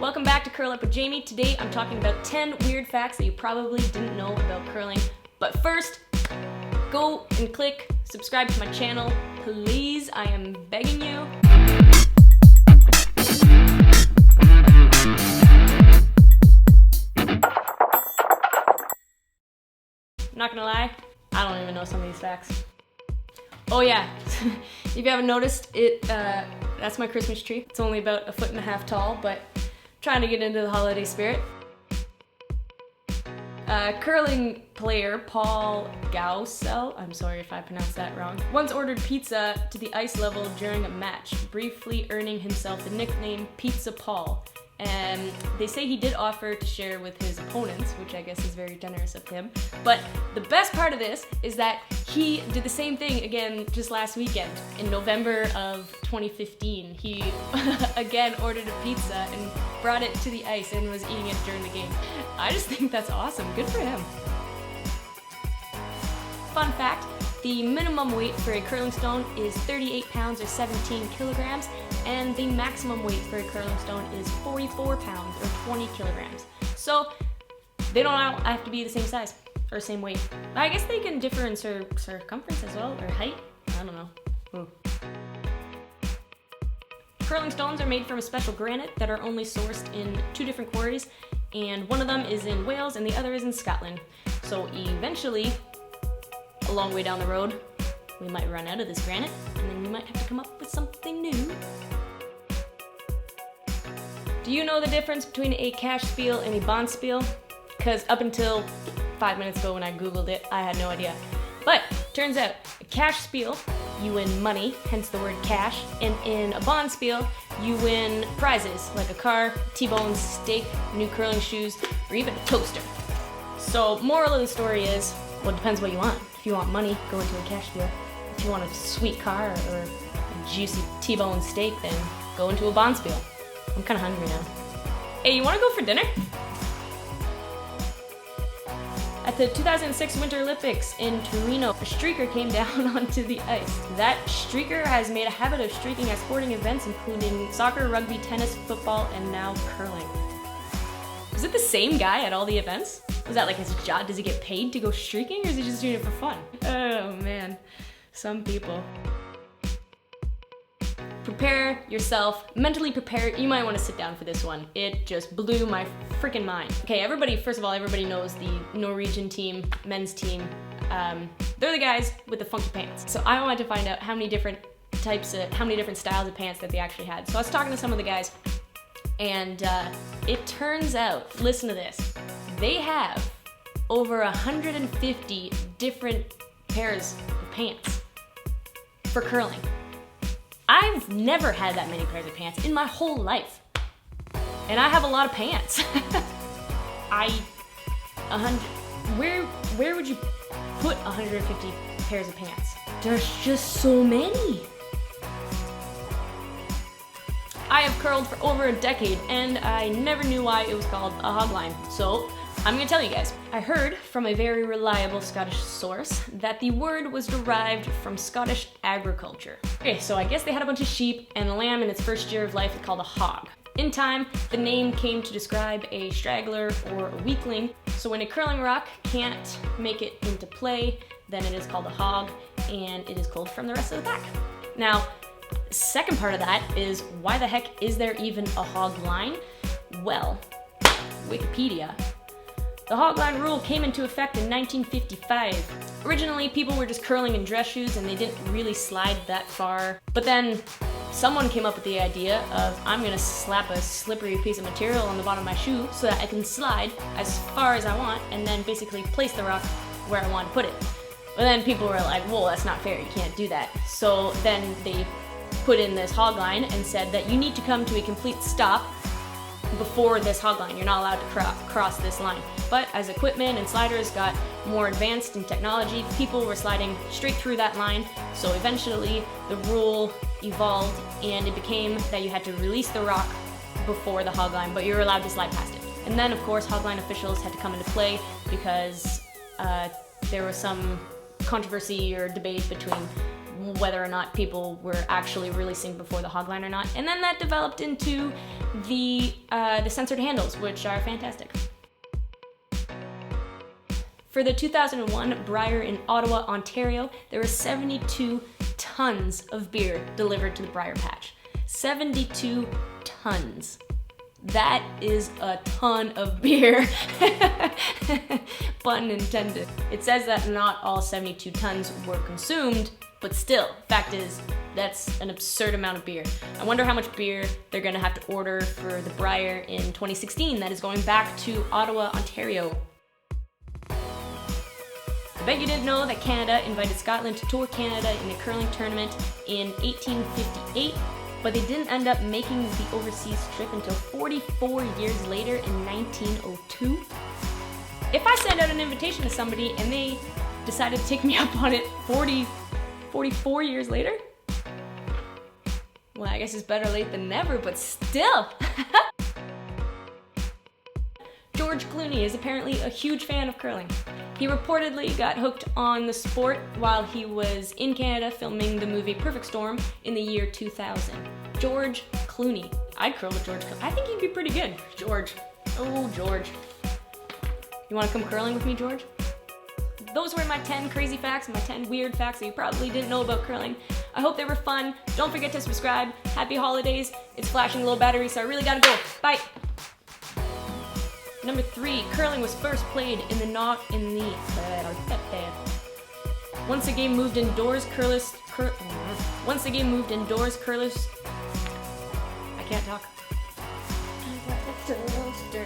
Welcome back to Curl Up with Jamie. Today I'm talking about 10 weird facts that you probably didn't know about curling. But first, go and click subscribe to my channel, please. I am begging you. I'm not gonna lie, I don't even know some of these facts. Oh yeah, if you haven't noticed it, that's my Christmas tree. It's only about 1.5 feet tall, but trying to get into the holiday spirit. Curling player Paul Gausel, I'm sorry if I pronounced that wrong, once ordered pizza to the ice level during a match, briefly earning himself the nickname Pizza Paul. And they say he did offer to share with his opponents, which I guess is very generous of him. But the best part of this is that he did the same thing again just last weekend. In November of 2015, he again ordered a pizza and brought it to the ice and was eating it during the game. I just think that's awesome. Good for him. Fun fact, the minimum weight for a curling stone is 38 pounds or 17 kilograms, and the maximum weight for a curling stone is 44 pounds or 20 kilograms. So they don't all have to be the same size or same weight. I guess they can differ in circumference as well, or height. I don't know. Curling stones are made from a special granite that are only sourced in 2 different quarries, and one of them is in Wales and the other is in Scotland. So eventually, a long way down the road, we might run out of this granite, and then we might have to come up with something new. Do you know the difference between a cash spiel and a Bonspiel? Because up until 5 minutes ago when I googled it, I had no idea. But turns out, a cash spiel, you win money, hence the word cash, and in a Bonspiel, you win prizes like a car, T-bone steak, new curling shoes, or even a toaster. So moral of the story is, well, it depends what you want. If you want money, go into a cash spiel. If you want a sweet car or a juicy T-bone steak, then go into a Bonspiel. I'm kind of hungry now. Hey, you want to go for dinner? At the 2006 Winter Olympics in Torino, a streaker came down onto the ice. That streaker has made a habit of streaking at sporting events including soccer, rugby, tennis, football, and now curling. Is it the same guy at all the events? Was that like his job? Does he get paid to go streaking, or is he just doing it for fun? Oh man, some people. Prepare yourself, mentally prepare. You might want to sit down for this one. It just blew my freaking mind. Okay, everybody, first of all, everybody knows the Norwegian team, men's team. They're the guys with the funky pants. So I wanted to find out how many different styles of pants that they actually had. So I was talking to some of the guys, and it turns out, listen to this, they have over 150 different pairs of pants for curling. I've never had that many pairs of pants in my whole life. And I have a lot of pants. Where would you put 150 pairs of pants? There's just so many. I have curled for over a decade, and I never knew why it was called a hog line. So I'm gonna tell you guys. I heard from a very reliable Scottish source that the word was derived from Scottish agriculture. Okay, so I guess they had a bunch of sheep, and the lamb in its first year of life is called a hog. In time, the name came to describe a straggler or a weakling. So when a curling rock can't make it into play, then it is called a hog, and it is pulled from the rest of the pack. Now, the second part of that is, why the heck is there even a hog line? Well, Wikipedia. The hog line rule came into effect in 1955. Originally, people were just curling in dress shoes and they didn't really slide that far. But then someone came up with the idea of, I'm gonna slap a slippery piece of material on the bottom of my shoe so that I can slide as far as I want and then basically place the rock where I want to put it. But then people were like, whoa, that's not fair, you can't do that. So then they put in this hog line and said that you need to come to a complete stop before this hog line. You're not allowed to cross this line. But as equipment and sliders got more advanced in technology, people were sliding straight through that line. So eventually the rule evolved and it became that you had to release the rock before the hog line, but you're allowed to slide past it. And then of course hog line officials had to come into play because there was some controversy or debate between whether or not people were actually releasing before the hog line or not. And then that developed into the censored handles, which are fantastic. For the 2001 Briar in Ottawa, Ontario, there were 72 tons of beer delivered to the Briar Patch. 72 tons. That is a ton of beer. Pun intended. It says that not all 72 tons were consumed, but still, fact is, that's an absurd amount of beer. I wonder how much beer they're gonna have to order for the Briar in 2016 that is going back to Ottawa, Ontario. I bet you didn't know that Canada invited Scotland to tour Canada in the curling tournament in 1858, but they didn't end up making the overseas trip until 44 years later in 1902. If I send out an invitation to somebody and they decided to take me up on it 44 years later, well, I guess it's better late than never, but still. George Clooney is apparently a huge fan of curling. He reportedly got hooked on the sport while he was in Canada filming the movie Perfect Storm in the year 2000. George Clooney. I'd curl with George Clooney. I think he'd be pretty good. George. Oh, George. You want to come curling with me, George? Those were my 10 crazy facts and my 10 weird facts that you probably didn't know about curling. I hope they were fun. Don't forget to subscribe. Happy holidays. It's flashing low battery, so I really gotta go. Bye. Number 3, curling was first played in the Once the game moved indoors, curlers. I can't talk. I got a toaster.